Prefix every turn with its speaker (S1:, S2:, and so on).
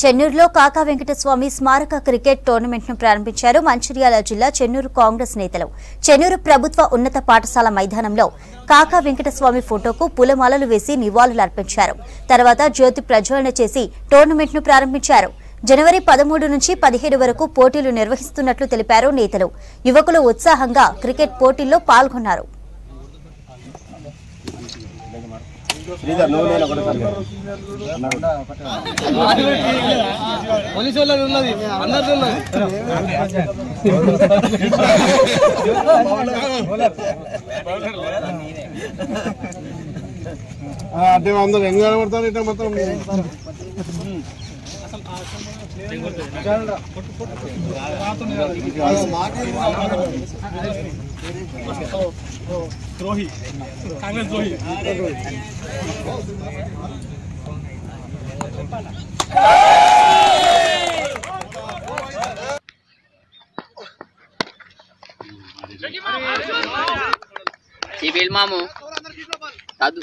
S1: చెన్నూరులో కాకా వెంకటస్వామి స్మారక cricket tournament ను ప్రారంభించారు మంచిర్యాల జిల్లా చెన్నూరు కాంగ్రెస్ నేతలు. చెన్నూరు ప్రభుత్వ ఉన్నత పాఠశాల మైదానంలో కాకా వెంకటస్వామి ఫోటోకు పూలమాలలు వేసి నివాళులర్పించారు. తర్వాత జ్యోతి ప్రజ్వలన చేసి టోర్నమెంట్ ను ప్రారంభించారు. జనవరి 13 నుంచి 17 వరకు పోటీలు నిర్వహిస్తున్నట్లు తెలిపారు నేతలు. యువకులు ఉత్సాహంగా క్రికెట్ పోటీల్లో పాల్గొన్నారు.
S2: అంటే అందరూ ఎంగా పడతారు ఇట్లా మొత్తం ద్రోహి కాంగ్రెస్ ద్రోహి
S3: సిబిల్ మాము కాదు